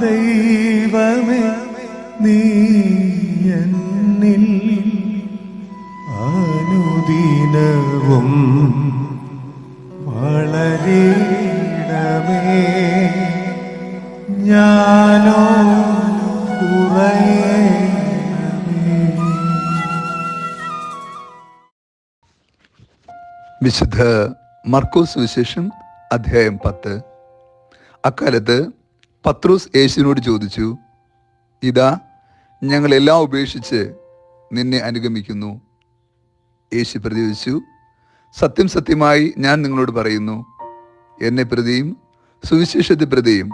ദൈവമേ നീ എന്നിൽ അനുദിനവും വളരണമേ, ഞാനോ കുറയണമേ. വിശുദ്ധ മർക്കോസ് സുവിശേഷം അധ്യായം 10. അക്കാലത്ത് പത്രോസ് യേശുവിനോട് ചോദിച്ചു, ഇതാ ഞങ്ങളെല്ലാം ഉപേക്ഷിച്ച് നിന്നെ അനുഗമിക്കുന്നു. യേശു പ്രതിവദിച്ചു, സത്യം സത്യമായി ഞാൻ നിങ്ങളോട് പറയുന്നു, എന്നെ പ്രതിയും സുവിശേഷത്തെ പ്രതിയും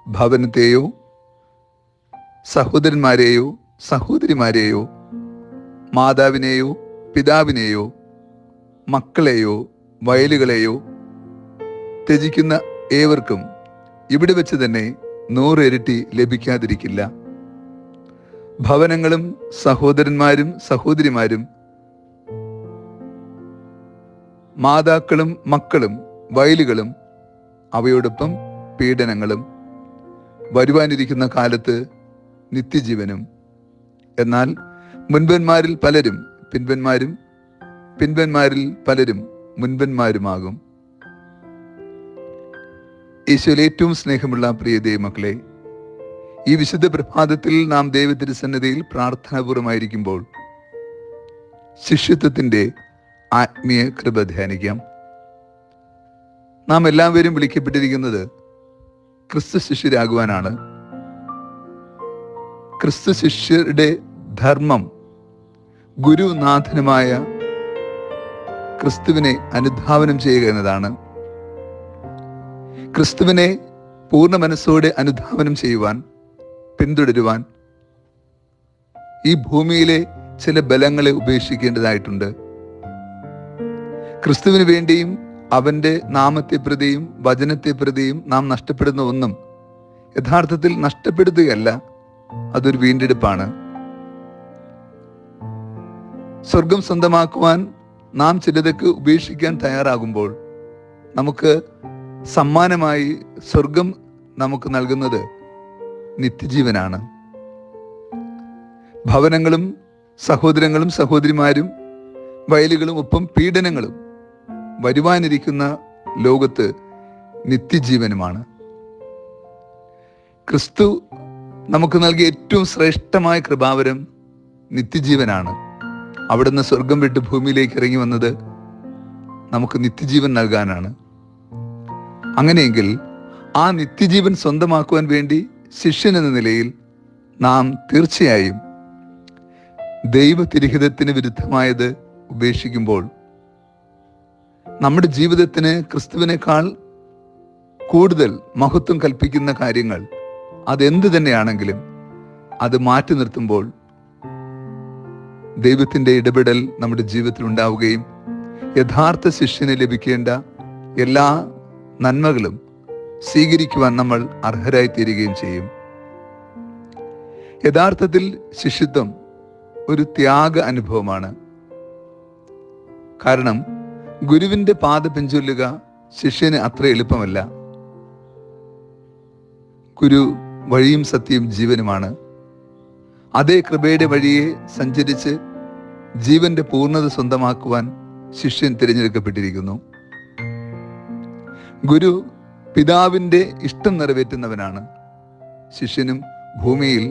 ഭവനത്തെയോ സഹോദരന്മാരെയോ സഹോദരിമാരെയോ മാതാവിനെയോ പിതാവിനെയോ മക്കളെയോ വയലുകളെയോ ത്യജിക്കുന്ന ഏവർക്കും ഇവിടെ വെച്ച് തന്നെ 100 ഇരട്ടി ലഭിക്കാതിരിക്കില്ല. ഭവനങ്ങളും സഹോദരന്മാരും സഹോദരിമാരും മാതാക്കളും മക്കളും വയലുകളും അവയോടൊപ്പം പീഡനങ്ങളും വരുവാനിരിക്കുന്ന കാലത്ത് നിത്യജീവനും. എന്നാൽ മുൻപന്മാരിൽ പലരും പിൻപന്മാരും പിൻപന്മാരിൽ പലരും മുൻപന്മാരുമാകും. ഈശോയിൽ ഏറ്റവും സ്നേഹമുള്ള പ്രിയ ദൈവമക്കളെ, ഈ വിശുദ്ധ പ്രഭാതത്തിൽ നാം ദൈവതിരുസന്നിധിയിൽ പ്രാർത്ഥനാപൂർവമായിരിക്കുമ്പോൾ ശിഷ്യത്വത്തിൻ്റെ ആത്മീയ കൃപ ധ്യാനിക്കാം. നാം എല്ലാവരും വിളിക്കപ്പെട്ടിരിക്കുന്നത് ക്രിസ്തു ശിഷ്യരാകുവാനാണ്. ക്രിസ്തു ശിഷ്യരുടെ ധർമ്മം ഗുരുനാഥനുമായ ക്രിസ്തുവിനെ അനുധാവനം ചെയ്യുക എന്നതാണ്. ക്രിസ്തുവിനെ പൂർണ്ണ മനസ്സോടെ അനുധാവനം ചെയ്യുവാൻ, പിന്തുടരുവാൻ ഈ ഭൂമിയിലെ ചില ബലങ്ങളെ ഉപേക്ഷിക്കേണ്ടതായിട്ടുണ്ട്. ക്രിസ്തുവിന് വേണ്ടിയും അവൻ്റെ നാമത്തെ പ്രതിയും വചനത്തെ പ്രതിയും നാം നഷ്ടപ്പെടുന്ന ഒന്നും യഥാർത്ഥത്തിൽ നഷ്ടപ്പെടുത്തുകയല്ല, അതൊരു വീണ്ടെടുപ്പാണ്. സ്വർഗം സ്വന്തമാക്കുവാൻ നാം ചിലതൊക്കെ ഉപേക്ഷിക്കാൻ തയ്യാറാകുമ്പോൾ നമുക്ക് സമ്മാനമായി സ്വർഗം നമുക്ക് നൽകുന്നത് നിത്യജീവനാണ്. ഭവനങ്ങളും സഹോദരങ്ങളും സഹോദരിമാരും വയലുകളും ഒപ്പം പീഡനങ്ങളും വരുവാനിരിക്കുന്ന ലോകത്ത് നിത്യജീവനുമാണ്. ക്രിസ്തു നമുക്ക് നൽകിയ ഏറ്റവും ശ്രേഷ്ഠമായ കൃപാവരം നിത്യജീവനാണ്. അവിടുന്ന് സ്വർഗം വിട്ട് ഭൂമിയിലേക്ക് ഇറങ്ങി വന്നത് നമുക്ക് നിത്യജീവൻ നൽകാനാണ്. അങ്ങനെയെങ്കിൽ ആ നിത്യജീവൻ സ്വന്തമാക്കുവാൻ വേണ്ടി ശിഷ്യൻ എന്ന നിലയിൽ നാം തീർച്ചയായും ദൈവതിരിഹിതത്തിന് വിരുദ്ധമായത് ഉപേക്ഷിക്കുമ്പോൾ നമ്മുടെ ജീവിതത്തിന് ക്രിസ്തുവിനേക്കാൾ കൂടുതൽ മഹത്വം കൽപ്പിക്കുന്ന കാര്യങ്ങൾ അതെന്ത് തന്നെയാണെങ്കിലും അത് മാറ്റി നിർത്തുമ്പോൾ ദൈവത്തിൻ്റെ ഇടപെടൽ നമ്മുടെ ജീവിതത്തിൽ ഉണ്ടാവുകയും യഥാർത്ഥ ശിഷ്യന് ലഭിക്കേണ്ട എല്ലാ നന്മകളും സ്വീകരിക്കുവാൻ നമ്മൾ അർഹരായി തീരുകയും ചെയ്യും. യഥാർത്ഥത്തിൽ ശിഷ്യത്വം ഒരു ത്യാഗ അനുഭവമാണ്. കാരണം ഗുരുവിൻ്റെ പാത പിൻചൊല്ലുക ശിഷ്യന് അത്ര എളുപ്പമല്ല. ഗുരു വഴിയും സത്യവും ജീവനുമാണ്. അതേ കൃപയുടെ വഴിയെ സഞ്ചരിച്ച് ജീവന്റെ പൂർണ്ണത സ്വന്തമാക്കുവാൻ ശിഷ്യൻ തിരഞ്ഞെടുക്കപ്പെട്ടിരിക്കുന്നു. ഗുരു പിതാവിൻ്റെ ഇഷ്ടം നിറവേറ്റുന്നവനാണ്. ശിഷ്യനും ഭൂമിയിൽ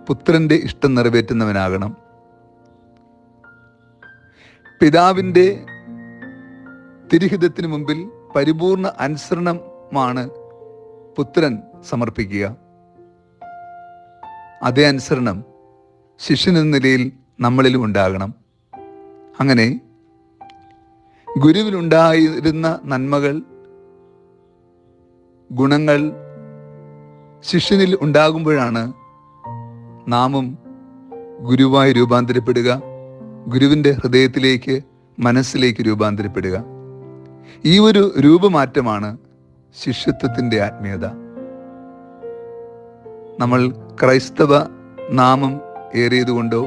പുത്രന്റെ ഇഷ്ടം നിറവേറ്റുന്നവനാകണം. പിതാവിൻ്റെ തിരുഹിതത്തിന് മുമ്പിൽ പരിപൂർണ അനുസരണമാണ് പുത്രൻ സമർപ്പിക്കുക. അതേ അനുസരണം ശിഷ്യൻ എന്ന നിലയിൽ നമ്മളിലും ഉണ്ടാകണം. അങ്ങനെ ഗുരുവിലുണ്ടായിരുന്ന നന്മകൾ, ഗുണങ്ങൾ ശിഷ്യനിൽ ഉണ്ടാകുമ്പോഴാണ് നാമും ഗുരുവായി രൂപാന്തരപ്പെടുക, ഗുരുവിൻ്റെ ഹൃദയത്തിലേക്ക് മനസ്സിലേക്ക് രൂപാന്തരപ്പെടുക. ഈ ഒരു രൂപമാറ്റമാണ് ശിഷ്യത്വത്തിൻ്റെ ആത്മീയത. നമ്മൾ ക്രൈസ്തവ നാമം ഏറിയതുകൊണ്ടോ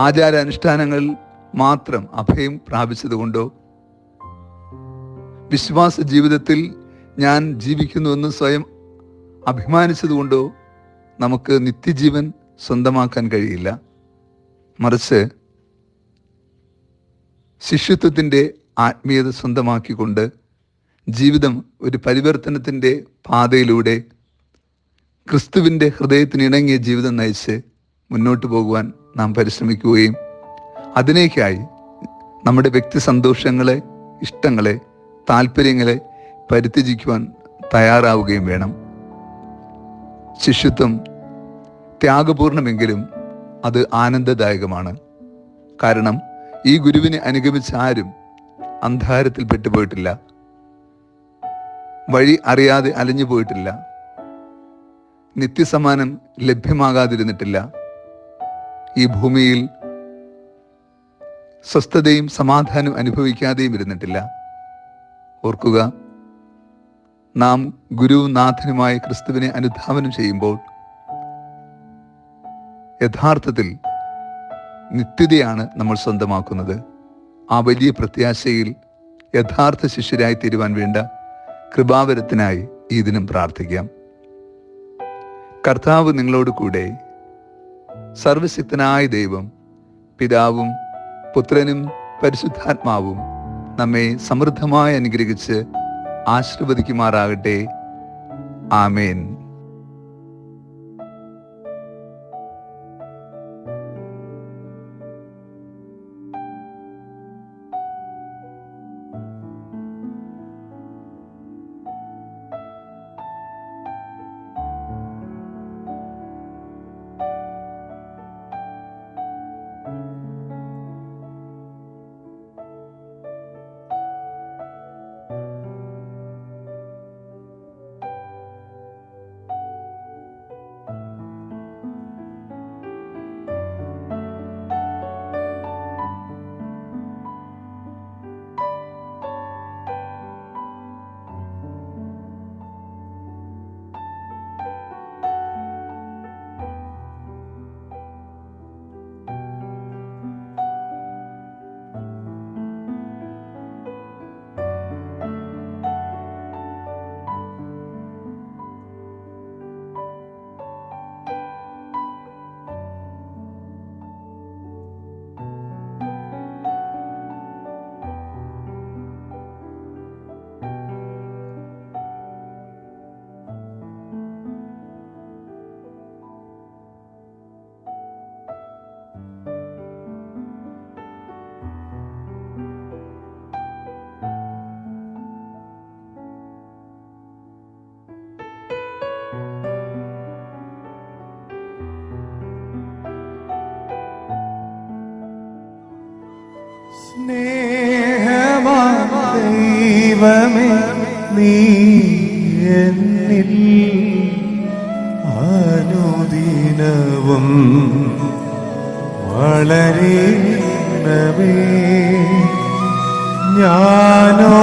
ആചാരാനുഷ്ഠാനങ്ങൾ മാത്രം അഭയം പ്രാപിച്ചതുകൊണ്ടോ വിശ്വാസ ജീവിതത്തിൽ ഞാൻ ജീവിക്കുന്നുവെന്ന് സ്വയം അഭിമാനിച്ചതുകൊണ്ടോ നമുക്ക് നിത്യജീവൻ സ്വന്തമാക്കാൻ കഴിയില്ല. മറിച്ച് ശിഷ്യത്വത്തിൻ്റെ ആത്മീയത സ്വന്തമാക്കിക്കൊണ്ട് ജീവിതം ഒരു പരിവർത്തനത്തിൻ്റെ പാതയിലൂടെ ക്രിസ്തുവിൻ്റെ ഹൃദയത്തിനിണങ്ങിയ ജീവിതം നയിച്ച് മുന്നോട്ട് പോകുവാൻ നാം പരിശ്രമിക്കുകയും അതിനേക്കായി നമ്മുടെ വ്യക്തി സന്തോഷങ്ങളെ, ഇഷ്ടങ്ങളെ, താല്പര്യങ്ങളെ പരിത്യജിക്കുവാൻ തയ്യാറാവുകയും വേണം. ശിഷ്യത്വം ത്യാഗപൂർണമെങ്കിലും അത് ആനന്ദദായകമാണ്. കാരണം ഈ ഗുരുവിനെ അനുഗമിച്ച ആരും അന്ധകാരത്തിൽ പെട്ടുപോയിട്ടില്ല, വഴി അറിയാതെ അലഞ്ഞു പോയിട്ടില്ല, നിത്യസമ്മാനം ലഭ്യമാകാതിരുന്നിട്ടില്ല, ഈ ഭൂമിയിൽ സ്വസ്ഥതയും സമാധാനവും അനുഭവിക്കാതെയും ഇരുന്നിട്ടില്ല. ഓർക്കുക, നാം ഗുരുവും നാഥനുമായ ക്രിസ്തുവിനെ അനുധാവനം ചെയ്യുമ്പോൾ യഥാർത്ഥത്തിൽ നിത്യതയാണ് നമ്മൾ സ്വന്തമാക്കുന്നത്. ആ വലിയ പ്രത്യാശയിൽ യഥാർത്ഥ ശിഷ്യരായി തീരുവാൻ വേണ്ട കൃപാവരത്തിനായി ഈ ദിനം പ്രാർത്ഥിക്കാം. കർത്താവ് നിങ്ങളോട് കൂടെ. സർവശക്തനായ ദൈവം, പിതാവും പുത്രനും പരിശുദ്ധാത്മാവും നമ്മെ സമൃദ്ധമായി അനുഗ്രഹിച്ച് ആശീർവദിക്കുമാറാകട്ടെ. ആമേൻ. ദൈവമേ, നീ എന്നിൽ അനുദിനവും വളരണമേ. ഞാനോ